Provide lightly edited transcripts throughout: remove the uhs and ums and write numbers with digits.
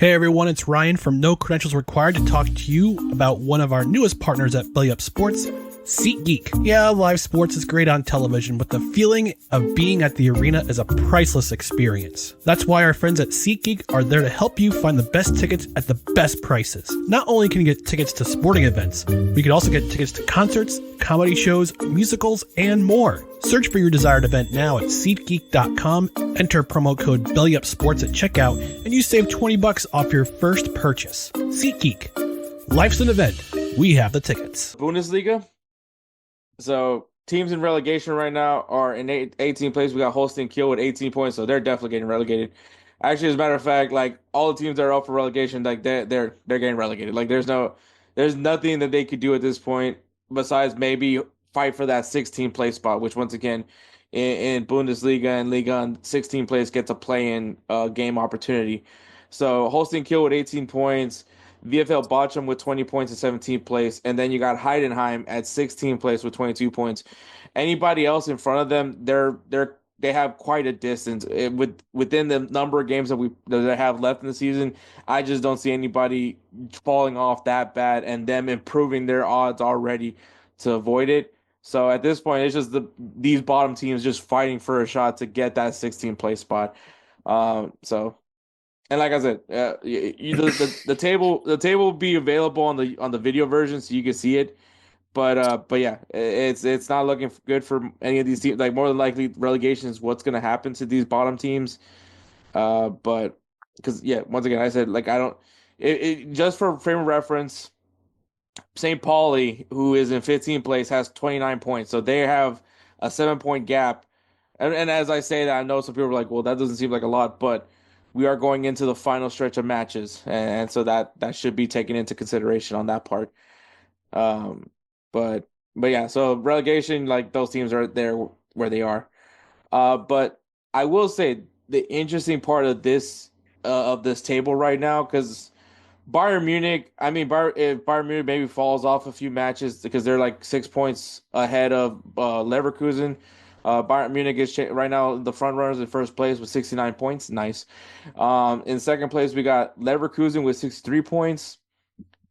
Hey everyone, it's Ryan from No Credentials Required to talk to you about one of our newest partners at Belly Up Sports, SeatGeek. Yeah, live sports is great on television, but the feeling of being at the arena is a priceless experience. That's why our friends at SeatGeek are there to help you find the best tickets at the best prices. Not only can you get tickets to sporting events, we can also get tickets to concerts, comedy shows, musicals, and more. Search for your desired event now at SeatGeek.com, enter promo code BellyUpSports at checkout, and you save $20 off your first purchase. SeatGeek. Life's an event. We have the tickets. Bundesliga. So teams in relegation right now are in 18 place. We got Holstein Kiel with 18 points, so they're definitely getting relegated. Actually, as a matter of fact, like all the teams that are up for relegation, like they're getting relegated. Like there's nothing that they could do at this point besides maybe fight for that 16th place spot, which once again in Bundesliga and Liga, 16th place gets a play-in game opportunity. So Holstein Kiel with 18 points. VfL Bochum with 20 points in 17th place, and then you got Heidenheim at 16th place with 22 points. Anybody else in front of them, they have quite a distance within the number of games that they have left in the season. I just don't see anybody falling off that bad and them improving their odds already to avoid it. So at this point, it's just these bottom teams just fighting for a shot to get that 16th place spot. So. And like I said, the table will be available on the video version so you can see it. But yeah, it's not looking good for any of these teams. Like more than likely, relegation is what's going to happen to these bottom teams. But because yeah, once again, I said like I don't. Just for frame of reference, St. Pauli, who is in 15th place, has 29 points, so they have a 7 point gap. And as I say that, I know some people are like, well, that doesn't seem like a lot, but we are going into the final stretch of matches, and so that should be taken into consideration on that part. Um, but yeah, so relegation, like those teams are there where they are. But I will say the interesting part of this table right now, because Bayern Munich, I mean, if Bayern Munich maybe falls off a few matches because they're like 6 points ahead of Leverkusen. Bayern Munich is right now the front runners in first place with 69 points. Nice. In second place, we got Leverkusen with 63 points.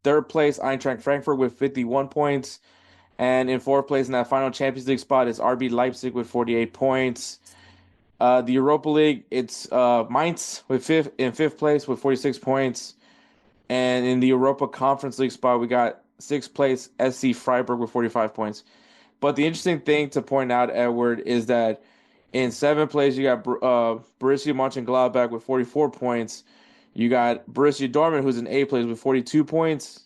Third place, Eintracht Frankfurt with 51 points. And in fourth place in that final Champions League spot is RB Leipzig with 48 points. The Europa League, it's Mainz in fifth place with 46 points. And in the Europa Conference League spot, we got sixth place SC Freiburg with 45 points. But the interesting thing to point out, Edward, is that in seventh place, you got Borussia Mönchengladbach with 44 points. You got Borussia Dortmund, who's in eighth place with 42 points.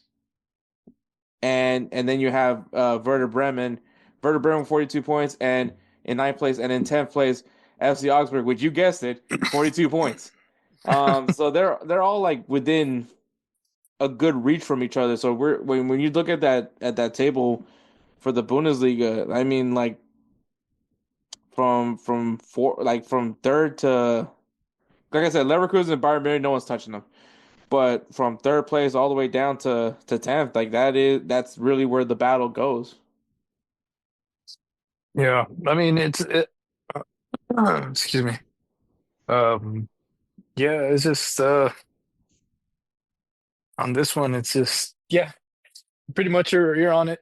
And then you have Werder Bremen with 42 points. And in ninth place and in 10th place, FC Augsburg, which you guessed it, 42 points. So they're all like within a good reach from each other. So when you look at that table for the Bundesliga, I mean, like from third to, like I said, Leverkusen and Bayern Munich, no one's touching them. But from third place all the way down to 10th, like that's really where the battle goes. Yeah, I mean excuse me. Um, yeah, it's just on this one, it's just yeah, pretty much you're on it.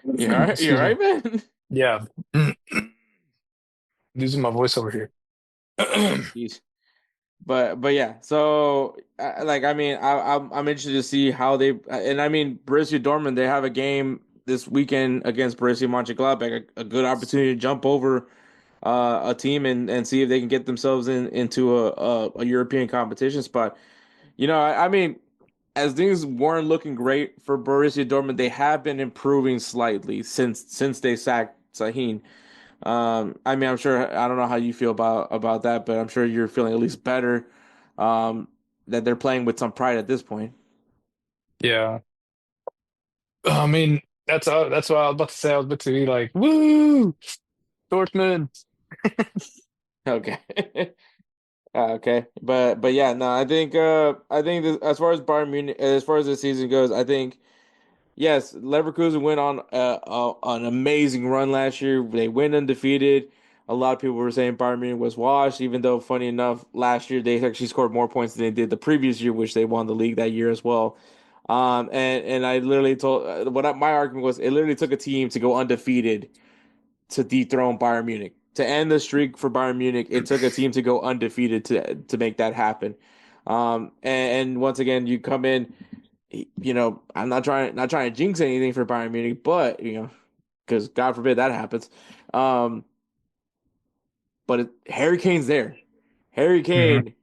You all right? You Excuse all me. right, man? Yeah, losing my voice over here. Jeez. But yeah, so like I mean, I'm interested to see how they, and I mean Borussia Dortmund, they have a game this weekend against Borussia Mönchengladbach, a good opportunity to jump over a team and see if they can get themselves into a European competition spot. I mean, as things weren't looking great for Borussia Dortmund, they have been improving slightly since they sacked Sahin. I mean, I'm sure I don't know how you feel about that, but I'm sure you're feeling at least better that they're playing with some pride at this point. Yeah, I mean that's what I was about to say. I was about to be like, "Woo, Dortmund!" Okay. Okay. But yeah, no, I think this, as far as Bayern Munich, as far as the season goes, I think yes, Leverkusen went on an amazing run last year. They went undefeated. A lot of people were saying Bayern Munich was washed, even though, funny enough, last year they actually scored more points than they did the previous year, which they won the league that year as well. And I literally told my argument was it literally took a team to go undefeated to dethrone Bayern Munich. To end the streak for Bayern Munich, it took a team to go undefeated to make that happen. And once again, you come in, I'm not trying to jinx anything for Bayern Munich, but because God forbid that happens. Um, Harry Kane's there. Harry Hmm. Kane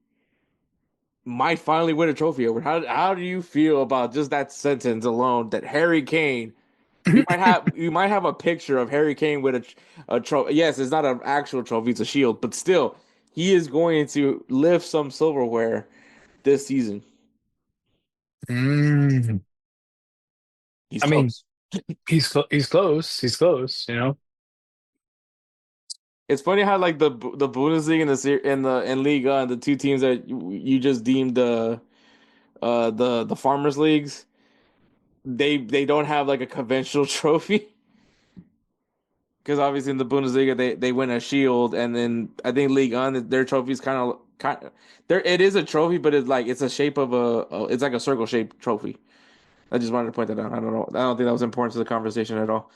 might finally win a trophy over. How do you feel about just that sentence alone? That Harry Kane, you might have a picture of Harry Kane with a trophy. Yes, it's not an actual trophy; it's a shield, but still, he is going to lift some silverware this season. Mm. He's I mean, close. he's close. He's close, you know? It's funny how like the Bundesliga and the Liga and the two teams that you just deemed the farmers leagues, they don't have like a conventional trophy because obviously in the Bundesliga they win a shield, and then I think League One their trophy's kind of there, it is a trophy, but it's a shape of it's like a circle shaped trophy. I just wanted to point that out. I don't know. I don't think that was important to the conversation at all.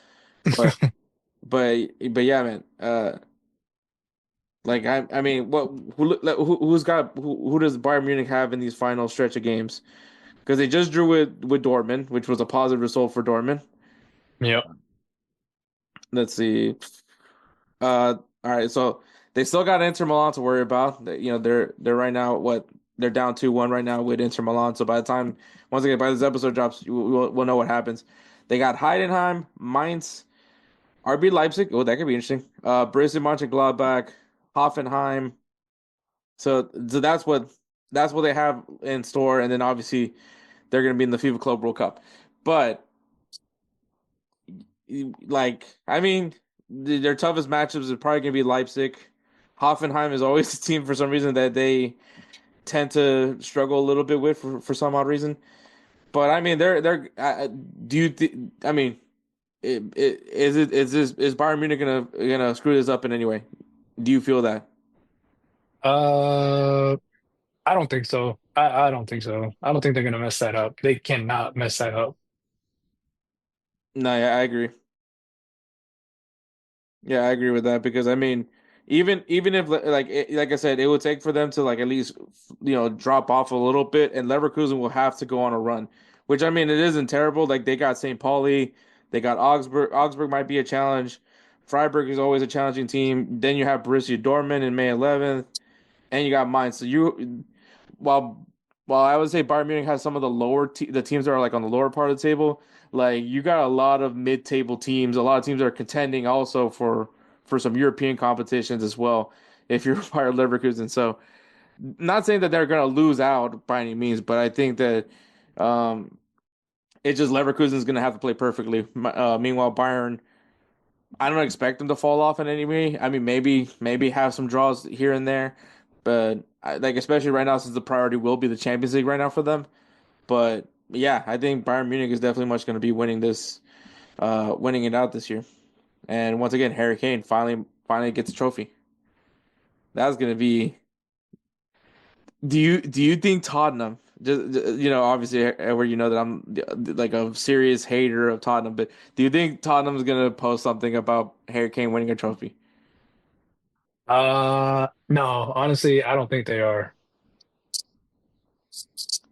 But but yeah, man. Like I mean, who does Bayern Munich have in these final stretch of games? Because they just drew with Dortmund, which was a positive result for Dortmund. Yep. Let's see. All right, so they still got Inter Milan to worry about. They're right now they're down 2-1 right now with Inter Milan. So by the time once again by this episode drops, we'll know what happens. They got Heidenheim, Mainz, RB Leipzig. Oh, that could be interesting. Borussia Mönchengladbach, Hoffenheim. So that's what they have in store, and then obviously they're going to be in the FIFA Club World Cup. But I mean, their toughest matchups are probably going to be Leipzig. Hoffenheim is always a team for some reason that they tend to struggle a little bit with for some odd reason. But I mean, they're do you I mean, is Bayern Munich gonna screw this up in any way? Do you feel that? Uh, I don't think so. I don't think so. I don't think they're gonna mess that up. They cannot mess that up. No, yeah, I agree. Yeah, I agree with that because I mean, even if like I said, it would take for them to like at least drop off a little bit, and Leverkusen will have to go on a run. Which I mean, it isn't terrible. Like they got St. Pauli, they got Augsburg. Augsburg might be a challenge. Freiburg is always a challenging team. Then you have Borussia Dortmund in May 11th, and you got Mainz. So while while I would say Bayern Munich has some of the teams that are like on the lower part of the table, like you got a lot of mid-table teams, a lot of teams that are contending also for some European competitions as well. If you're Bayer Leverkusen, so not saying that they're gonna lose out by any means, but I think that um, it's just Leverkusen's gonna have to play perfectly. Meanwhile, Bayern, I don't expect them to fall off in any way. I mean, maybe have some draws here and there, but like especially right now since the priority will be the Champions League right now for them. But yeah, I think Bayern Munich is definitely much going to be winning it out this year. And once again, Harry Kane finally gets a trophy. That's going to be. Do you think Tottenham? Just obviously, Edward, you know that I'm like a serious hater of Tottenham, but do you think Tottenham's going to post something about Harry Kane winning a trophy? No, honestly, I don't think they are.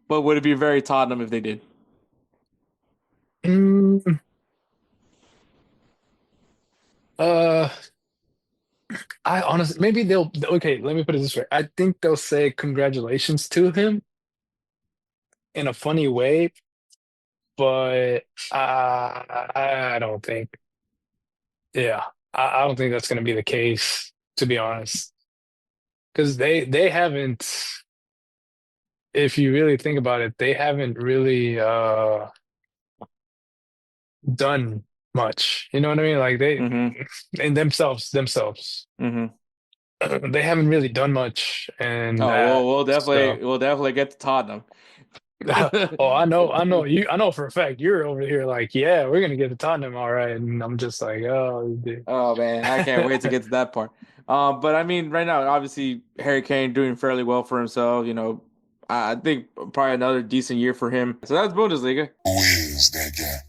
But would it be very Tottenham if they did? Mm, uh, I honestly, maybe they'll, okay, let me put it this way. I think they'll say congratulations to him in a funny way, but I don't think, yeah, I don't think that's going to be the case, to be honest. Because they haven't, if you really think about it, they haven't really done much. You know what I mean? Like they, Mm-hmm. in themselves, Mm-hmm. they haven't really done much, and Oh, we'll so definitely get to Tottenham. Oh, I know you. I know for a fact you're over here like, yeah, we're gonna get to Tottenham, all right. And I'm just like, oh, dude. Oh man, I can't wait to get to that part. But I mean, right now, obviously, Harry Kane doing fairly well for himself. You know, I think probably another decent year for him. So that's Bundesliga. Who is that guy?